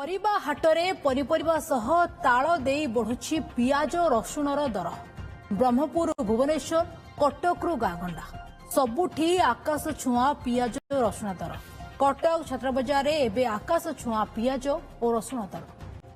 परिबा हाटरे पनीपरिबा सह ताल देई बढ़ुछि पियाज रसुणर दर। ब्रह्मपुर भुवनेश्वर कटकरू गागंडा सबुठी आकाश छुआ पियाज रसुण दर। कटक छत्रबजार एबे आकाश छुआ पियाज और रसुण दर।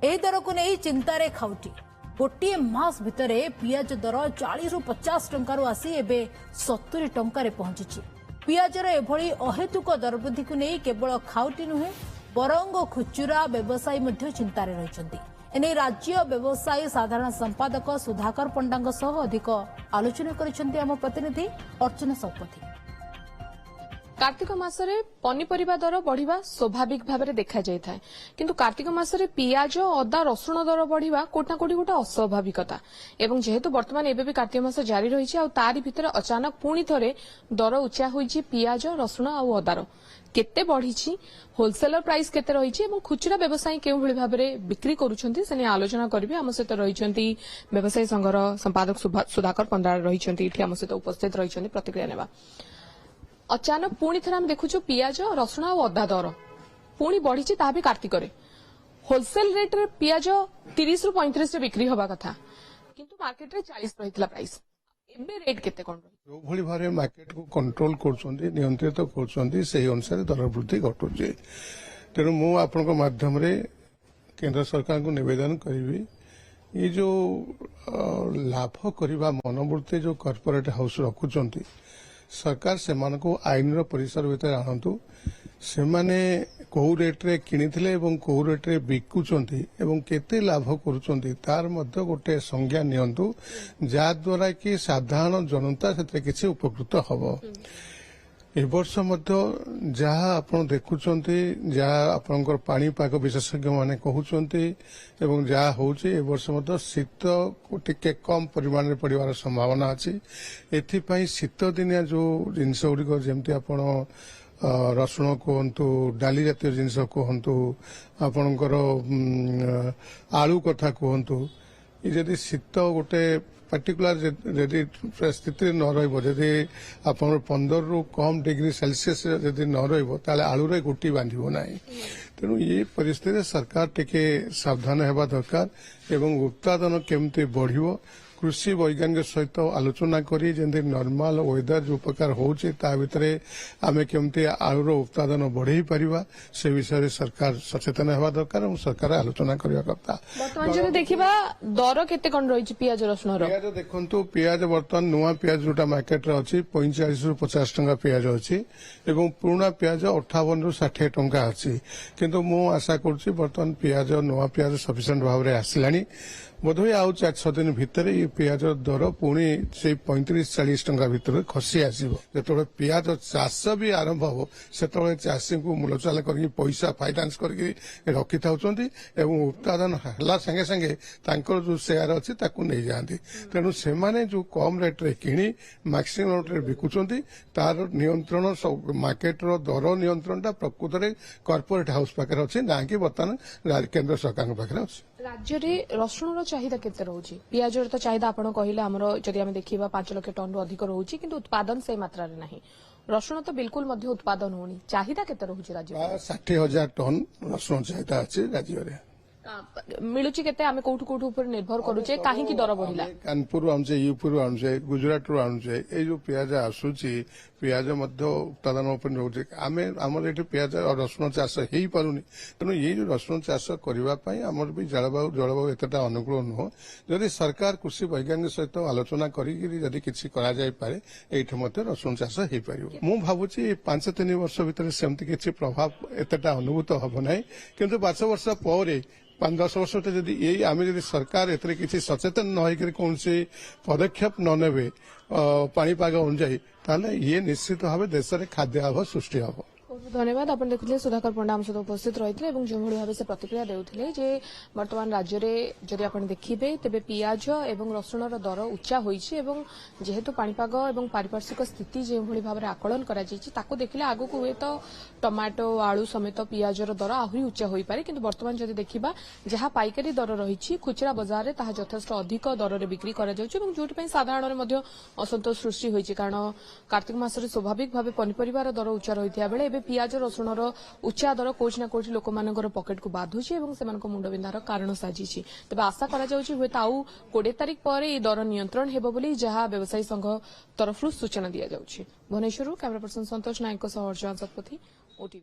एही दर को नहीं चिंतारे खाउटी। गोटे मास भितरे पियाज दर 40 ରୁ 50 टंकारु आसी एबे 70 टंकारे पहुंची। पियाजर एभली अहेतुक दरवृद्धि को नहीं केवल खाउटी नुहे बरंग खुचुरा व्यवसायी मध्य चिंतार रहिछन्ति। एने राज्य व्यवसायी साधारण संपादक सुधाकर पंडा अधिक आलोचना करिसेंति आम प्रतिनिधि अर्चना सौपथी। कार्तिक मासरे पनीपरिबा दर बढ़िबा स्वाभाविक भाबरे देखा जाय थाए, किंतु कार्तिक मासरे पियाज अदा रसुण दर बढ़िबा कोटा कोटी गोटे अस्वाभाविकता। एवं जेहेतु वर्तमान एबे भी कार्तिक मास जारी रहिछि आ तारि भितर अचानक पुणी थरे दर उच्चा होइछि पियाज रसुण आ अदार केते बढ़िछि, होलसेलर प्राइस केते रहिछि एवं खुचरा व्यवसायी केउ भली भाबरे बिक्री करूछन्ति सेने आलोचना करिवे। आम सहित रहिछन्ति व्यवसायी संघर संपादक सुधाकर पंडा रहिछन्ति, इठी आम सहित उपस्थित रहिछन्ति प्रतिक्रिया नेबा। अचानक पुणी थरे हम देखुछु पियाज रसुण आ अदा दर पुणी बढ़िछि, ता भी कार्तिक रे होलसेल रेट रे पियाज 30 ରୁ 35 रे बिक्री होबा कथा, किंतु मार्केट रे 40 रहितला प्राइस। एबे रेट केते कोन जो भली भारे मार्केट को कंट्रोल करछन्ती नियंत्रित करछन्ती सेही अनुसार दर वृद्धि घटुछि। तेणु मु आपनक माध्यम रे केंद्र सरकार को निवेदन करिवि ये जो लाभ करिबा मनोवृत्ति जो कॉर्पोरेट हाउस रखुछन्ती सरकार से आईन परिसर भीतर आणतु। से माने कोउ रेट रे किनिथिले एवं कोउ रेट रे बिकुचंती एवं केते लाभ करूचंती तार मध्य गोटे संज्ञा नियंतु, जा द्वारा कि साधारण जनता सेते किछि उपकृत हबो। ए वर्ष मध्य जहा आपण देखुचंती जहा आपनकर पानी पाग विशेषज्ञ माने कहउचंती एवं जहा होउची ए वर्ष मध्य शीत टिके कम परिमाण रे पड़िवार संभावना अछि। एथि पई शीत दिनिया जो जिंस गुडी जेमति आपण रसुण कहतु डाली जातीय जिनस कहतु आपणकर आलू कथा कहतु यदि शीत गोटे पर्टिकुलर यदि स्थिति न रही आप 15 ରୁ कम डिग्री सेल्सियस यदि न रही आलू रे गुटी बांधिबो नाही। तेणु ये परिस्थिति सरकार टिके सावधान हेबा दरकार एवं उत्पादन केमती बढ़िबो कृषि वैज्ञानिक सहित आलोचना करी जेंति नॉर्मल वेदर जो प्रकार होउचे ता भितरे आमे केमती आलूर उत्पादन बढ़ाई परिबा से विषय सरकार सचेतन हेबा दरकार और सरकार आलोचना करिया करता। वर्तमान जदि देखिबा दर केते कोन रहिछि पियाज रसुण रो? पियाज देखंतु पियाज वर्तमान नुवा पियाज जोटा मार्केट रे अछि 45 ରୁ 50 टंका पियाज अछि एवं पुराना पियाज 58 ରୁ 60 टंका अछि। किंतु मु आशा करछि वर्तमान पियाज नुवा पियाज सफिशिएंट भाव रे आसिलानी। बोधहुए आउ 4-6 दिन भितर ये पियाज दर पुणी से 35-40 टंका भितर खसी आसो। जो पियाज चाष भी आरंभ हो से चाषी को मूलचाल कर पैसा फाइनान्स करके रखी था उत्पादन है संगे संगे जो शेयर अच्छी नहीं जाती। तेणु से जो कम रेट रे किणी मैक्सिमम रेट रे बिकुचंती तार नियंत्रण मार्केट रो दर नियंत्रण प्रकृत में कॉर्पोरेट हाउस पाखे अच्छी ना कि बर्तमान केंद्र सरकार पाखे अच्छी। राज्य रे रसुण चाहिदा केते रहउची? पियाज तो चाहिदा आपण कहिले हमरो जदि हम देखिबा 5 लाख टन रो अधिक रहउची, किंतु उत्पादन से मात्रा रे नाही। रसुण तो बिल्कुल मध्य उत्पादन होनी, चाहिदा केते रहउची राज्य? 60,000 टन रसुण चाहिदा अछि राज्य रे। मिलुची केते आमे कोठु कोठु ऊपर निर्भर करूचे काहे की दर बढ़िला? कानपुर आनुचे, यूपी आनुचे, गुजरात रो आनुचे, ए जो पियाज आसुची पियाज मध्य उत्पादन उपर रहउचे। आमे हमर एठी पियाज और रसुण चाष हेई पारुनी। तेणु ये जो रसुण चाष करबा पई हमर भी जलवायु एतटा अनुकूल न जदि सरकार कृषि वैज्ञानिक सहित आलोचना करी जदि किछि करा जाय पारे एठी मध्य रसुण चाष हेई पारिबो। मु भाबुची 5-3 वर्ष भीतर सेमति किछि प्रभाव एतटा अनुभूत हबो नै, किंतु 5 वर्ष परे 5-10 वर्ष जदि यही आम जदि सरकार एथरे किसी सचेतन न होकर कौन पदक्षेप न नेबे पाणीपाग अनुजाई ताले ये निश्चित भाव देश में खाद्य अभाव सृष्टि हम। धन्यवाद। आप देखुले सुधाकर पंडा आम सहित उपस्थित रही जो भाव से प्रतिक्रिया देउथिले जे वर्तमान राज्य में जदि आप देखिबे तेबे पियाज एवं रसुणर दर उच्चा होईछि एवं जेहेतु पाणीपाग एवं पारिपार्श्विक स्थिति जो भाव में आकलन करा जायछि ताको देखिले आगु को हुए तो टमाटो आलू समेत पियाजर दर आहुरी उच्चा होई पारे, किंतु वर्तमान जदि देखिबा जहा पाइकारी दर रहिछि खुचरा बाजार रे ताहा यथेष्ट अधिक दर रे बिक्री करा जाउछि एवं जोटि पई साधारण रे मध्य असंतोष सृष्टि होईछि। कारण कार्तिक मासरे स्वाभाविक भावे पनिपरिबार दर उच्चा रहिथिया बेले ଏବେ ପିଆଜ ରସୁଣର ଉଚ୍ଚା ଦର କୋଉଠି ନା କୋଉଠି ଲୋକମାନଙ୍କର ପକେଟକୁ ବାଧୁଛି ଏବଂ ସେମାନଙ୍କ ମୁଣ୍ଡବିନ୍ଧାର କାରଣ ସାଜିଛି। ତେବେ ଆଶା କରାଯାଉଛି ହୁଏତ ଆଉ 20 ତାରିଖ ପରେ ଏହି ଦର ନିୟନ୍ତ୍ରଣ ହେବ ବୋଲି ଯାହା ବ୍ୟବସାୟୀ ସଂଘ ତରଫରୁ ସୂଚନା ଦିଆଯାଉଛି। ଭୁବନେଶ୍ୱରରୁ କ୍ୟାମେରା ପର୍ସନ ସନ୍ତୋଷ ନାୟକଙ୍କ ସହ ଅର୍ଜୁନ ଶତପଥୀ, OTV।